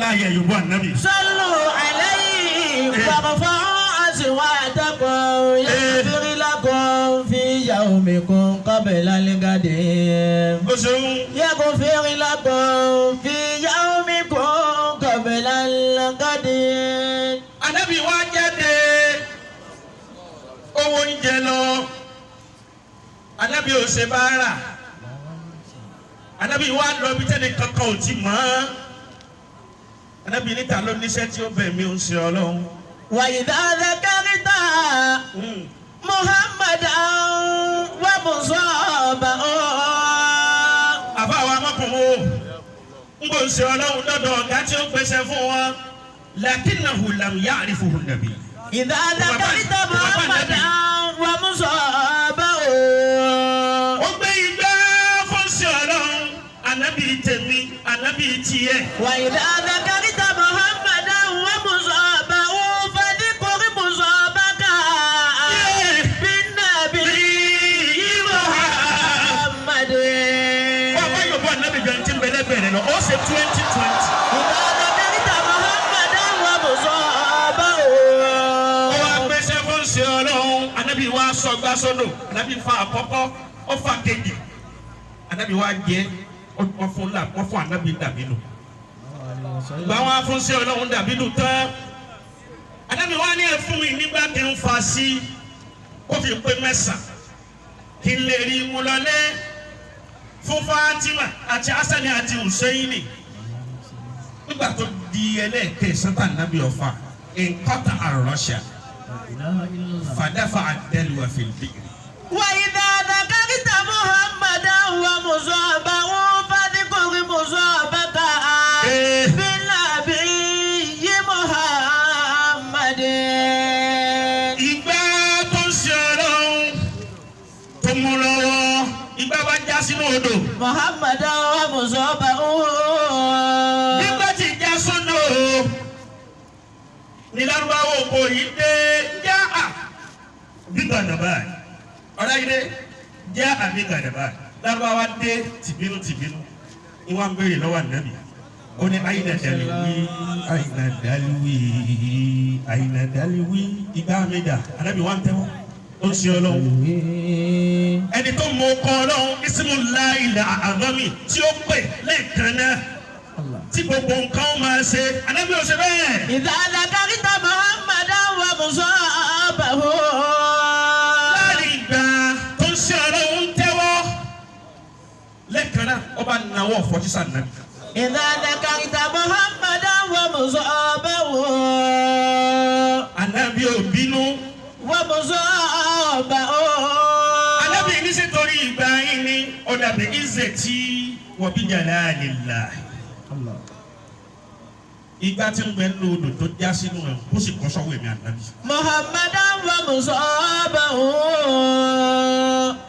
láàyè yorùbá ànábì. صلوا عليه وارفعوا أصواتكم يغفر لكم في يومكم قبل الغد ó ṣeun. يغفر لكم في يومكم قبل الغد. ànábì wá jáde owó oúnjẹ lọ ànábì ò ṣe báárà ànábì wá lọ bí tẹ́lẹ̀ kankan ò ti mọ̀ ànábì níta ló níṣẹ́ tí ó bẹ̀ mí ò ń ṣe ọlọ́run. وإذا ذكرت محمدا ومصابه àbá wa mọ́kànlá ń bò ń ṣe ọlọ́run lọ́dọ̀ ọ̀gá tí ó pèsè fún wọn lakinnahu lam ya'rifuhu an-nabi. إذا ذكرت محمدا ومصابه ó gbé igbá fún ṣe ọlọ́run ànábì tèmi ànábì tiẹ̀. وإذا ذكرت محمدا ومصابه فذكر مصابك بالنبي محمد. bàbá yorùbá ànábì jọ ti ń bẹ̀rẹ̀ bẹ̀rẹ̀ lọ ó ṣe 2020. إذا ذكرت محمدا ومصابه ó wá gbéṣẹ́ fún ṣe ọlọ́run ànábì wá sọgbà sódò ànábì fa àkọ́kọ́ ó fa kejì ànábì wá jẹ́ wọ́n fún ànábì dàbínù. gba wọn afúnṣe ọlọ́run dàbínù tán ànábì wá ní ẹ fún mi nígbà tí ń fa sí kó fi pé mẹ́sàn-án kí n lè rí mú lọlé fún Fatima àti Hasani àti Husseini. nígbà tó di ẹlẹ́ẹ̀kẹsàn tán ànábì ọ̀fà nkọ́ta àrọ́ṣà fàdáfà àdẹ́lùwà fìlbìrì. وإذا ذكرت محمدا ومصابه فذكر مصابك بالنبي محمد. ìgbà tó ń ṣe ọlọ́run tó mú lọ́wọ́ ìgbà bá já sínú odò. محمدا ومصابه nígbà tí já sódò ní lárúbáwò kò yí dé já à bí gàdàbà ọ̀rá yìí dé já à bí gàdàbà lárúbáwá dé tìbínú ni wọ́n ń béèrè lọ́wọ́ ànábì ó ní àyìnà dàlíwì ìgbà méjà ànábì wà ń tẹ́wọ́ ó ń ṣe ọlọ́run ẹni tó mọ ọkọ ọlọ́run ismullahi al-azami tí ó pè lẹ́ẹ̀kan náà tí gbogbo nǹkan máa ṣe ànábì ò ṣe bẹ́ẹ̀. إذا ذكرت محمدا ومصابه láàrin ìgbà tó ń ṣe ọlọ́run tẹ́wọ́ lẹ́ẹ̀kan náà ó bá nawọ́ fọ́tísà nàbì. إذا ذكرت محمدا ومصابه ànábì ò bínú. ومصابه ànábì ní sètòrí ìgbà yín ni ó dàbí izzati wa bi jalalillah. ìgbà tí ń bẹ ní odò tó já sínú ẹ̀ kó sì kọ́ sọ́wọ́ èmi ànábì. محمدا ومصابه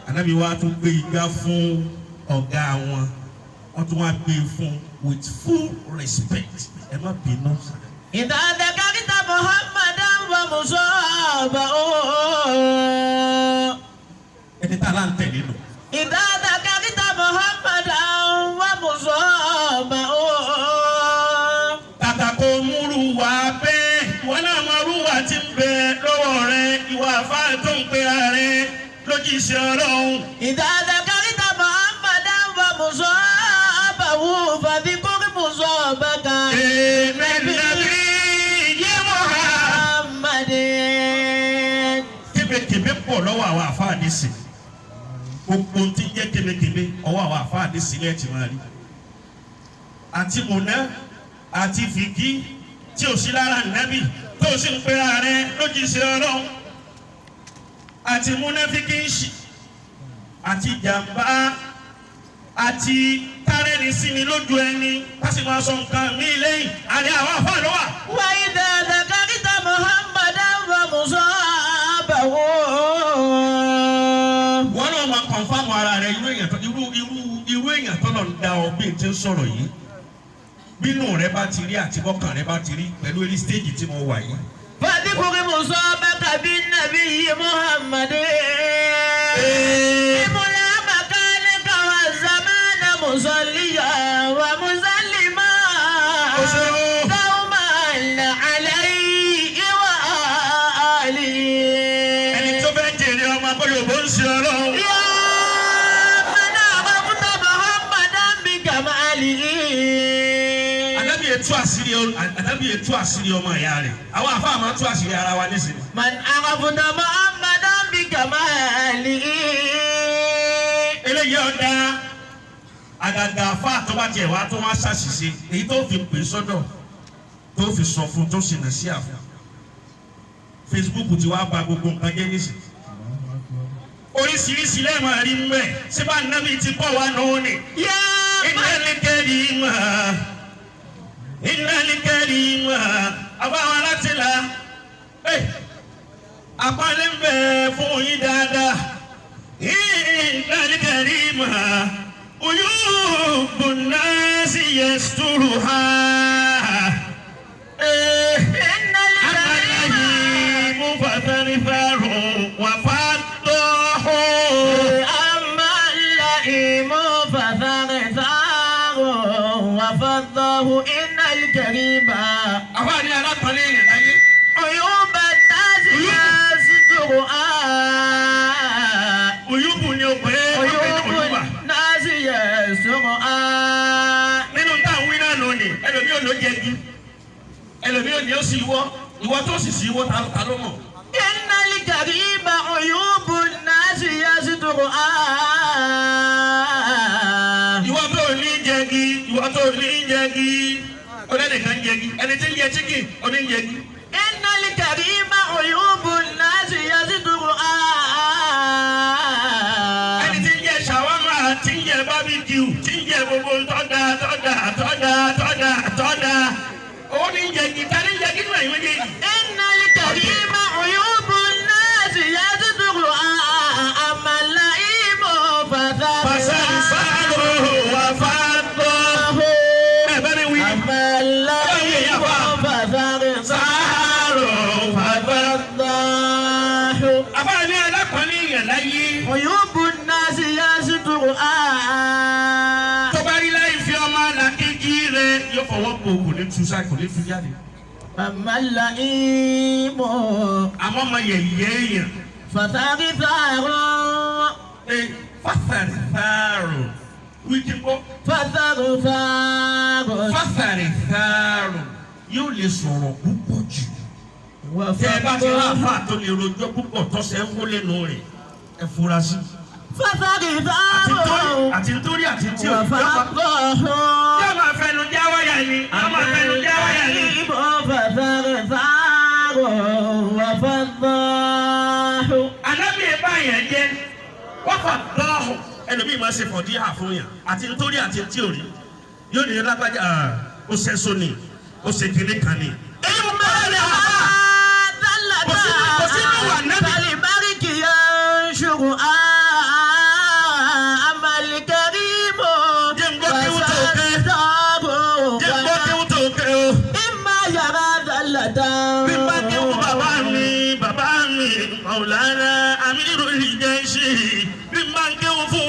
ànábì wa tún gbé igbá fún ọ̀gá wọn wọ́n tún wá gbé fún with full respect ẹ má bínú. إذا ذكرت محمدا ومصابه ẹni tá a lá ń tẹ̀lé nù. إذا ذكرت محمدا ومصابه kàkà kó múrù wá bẹ́ẹ̀ wọn náà máa rú wá tí ń bẹ lọ́wọ́ rẹ ìwà àfáà tó ń pera rẹ lójíṣẹ́ ọlọ́run. إذا ذكرت محمدا ومصابه فذكر مصابك Nàbí yé محمد. kébékébé pọ̀ lọ́wọ́ àwọn àfáà nísìn gbogbo tí ń jẹ́ kébékébé ọwọ́ àwọn àfáà nísìn lẹ́ẹ̀ tí máa rí àti mọ̀nà àti fìgí tí ò sí lára nàbí tó sì ń pera rẹ lójíṣẹ́ ọlọ́run àti múnáfíkì àti jàmbá àti kárẹ́ni sí ni lójú ẹni ká sì máa sọ nǹkan mí lẹ́yìn àrí àwọn àfáà lọ́wọ́. وإذا ذكرت محمدا ومصابه wọ́n náà máa kọ̀nfàmù ara rẹ̀ irú èèyàn tó lọ ń da ọ bí n ti ń sọ̀rọ̀ yìí bínú rẹ bá ti rí àti bọ́kàn rẹ bá ti rí pẹ̀lú eré stéèjì tí mo wà yìí. فذكر مصابك بالنبي محمد. إملا مكانك والزمان مصليا ومسلما ماله Ànábì ètò àṣírí ọmọ ìyá rẹ̀. Àwọn àfáà máa tú àṣírí ara wa nísìnyí. من عرفت محمدا بكماله Eléyìí ọ̀dà àgàgà àfáà tó bá tiẹ̀ wá tó wá ṣàṣìṣe èyí tó fi pè sọ́dọ̀ tó fi sọ fún tó sì nà sí àfọ. Facebook ti wá ba gbogbo nǹkan jẹ́ nísìnyí. Oríṣiríṣi lẹ́ẹ̀mọ̀ rí mú ẹ̀ síbá nábì ti bọ̀ wá náà ni. يا Innal karima àbáwọn alátìlá àpọ́nlé ń bẹ fún yín dáadáa. Innal karima uyubun nasi yasturuha. إن الكريم Mufatarifaru wa faddahu. أما اللئيم فثغثاه وفضه إن الكريم Àfáà ní alápọ̀nlé yẹn láyé. عيوب الناس يسترها Uyubu ni o pè é. عيوب الناس يسترها Nínú táwọn wí náà lónìí, ẹlòmíì ò ló jẹgi. Ẹlòmíì ò ní ó sì wọ́. Ìwọ tó sì sí wọ́ ta ló mọ̀. إن الكريم عيوب الناس يسترها Ìwọ tó ní jẹgi, ìwọ tó ní jẹgi. Ọlẹ́nìkan jẹgi, ẹni tí ń jẹ chicken, ó ní jẹgi. إن الكريم عيوب الناس يسترها Ẹni tí ń jẹ ṣàwámà, tí ń jẹ barbecue, tí ń jẹ gbogbo tọ́da. Ó ní jẹgi, ta ní jẹgi nínú ẹ̀yìn méjèèjì. إن الكريم عيوب الناس يسترها أما اللئيم Fasarifaru wa faddahu. Ẹ bá mi wí. أما اللئيم Sáárò fàgbà. فثغثاه Àfáà ní alápọ̀nlé yẹn láyé. عيوب الناس يسترها Tó bá rí láì fi ọmọ làkejì rẹ̀ yóò fọwọ́ po kò ní tú sáà kò ní tú jáde. أما اللئيم Àmọ́ ọmọ yẹ̀yẹ́ èèyàn. فثغثاه Fasarifaru. Wíkí kọ́. فثغثاه Fasarifaru. Yóò lè sọ̀rọ̀ púpọ̀ jù. Tẹ́ ẹ bá ti rá àfáà tó lè rojọ́ púpọ̀ tọ́sẹ̀ ń wó lẹ́nu rẹ̀. Ẹ fura sí. فثغثاه Àti nítorí àti tí ò ní. وفضه Yóò máa fẹnu já wáyà ni. Yóò máa fẹnu já wáyà ni. فثغثاه وفضه Ànábì ẹ̀bá yẹn jẹ́ wọ́n fà dọ́ọ̀hùn. Ẹlòmíì máa ṣe fọ̀dí hà fún yàn. Àti nítorí àti tí ò rí. Yóò ní lágbájá ó ṣẹ́sọ ni. Ó ṣe kiri kan ni. Èyí mo máa ń lè wá. Kò sí ní wà nábì. فلبارك ينشر أما الكريم Jẹ́ ń gbọ́ kí wọ́n tó kẹ́. Jẹ́ ń gbọ́ kí wọ́n tó kẹ́ o. إما يرى ذلة Bí bá kí wọ́n bàbá mi, Maulana Amirul Jaishi. Bí bá kí wọ́n fún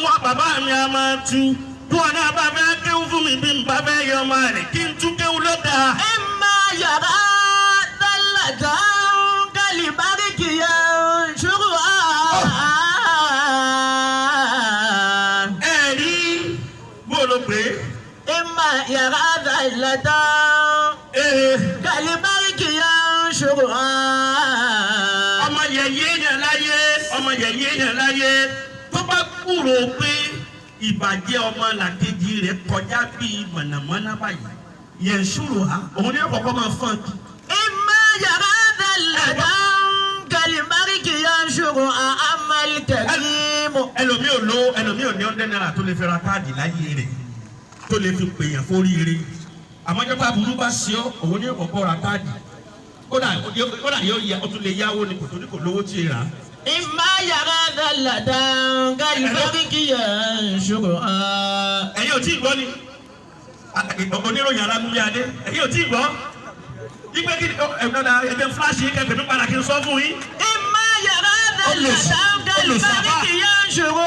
wọn bàbá mi a máa tú. Bí wọn náà bá fẹ́ kí wọ́n fún mi bí n bá fẹ́ yọ ọmọ rẹ̀ kí n tún kéwù lọ́dà. إما يرى ذلة كالبارك ينشر Ẹ̀rí bó ló pé. إما يرى ذلة كالبارك ينشر Ọmọ yẹ̀yẹ́ yẹn láyé tó bá kúrò pé ìbàjẹ́ ọmọ làkejì rẹ̀ kọjá bíi mọ̀nàmọ́ná báyìí yẹn ṣòro ha òun ní ọ̀kọ̀ọ̀kọ̀ máa fọ́n kí. إما يرى ذلة كالبارك ينشر أما الكريم ẹlòmíì ò ní $100 tó lè fi ra káàdì láyé rẹ̀ tó lè fi pèèyàn fóríire àmọ́jọ́pá burú bá sí ọ́ òun ní ọ̀kọ̀ọ̀kọ̀ ra káàdì kódà yóò yá ó tún lè yáwó ni kò tó ní kò lówó tí ì rà á. إما يرى ذلة كالبارك ينشر ẹ̀yin ò tí ì gbọ́ ni oníròyìn alágúnlé adé ẹ̀yin ò tí ì gbọ́ ìgbé kí ẹgbẹ́ fúláṣì kẹfẹ́ nípa àlàkí sọ fún yín. إما يرى ذلة كالبارك ينشر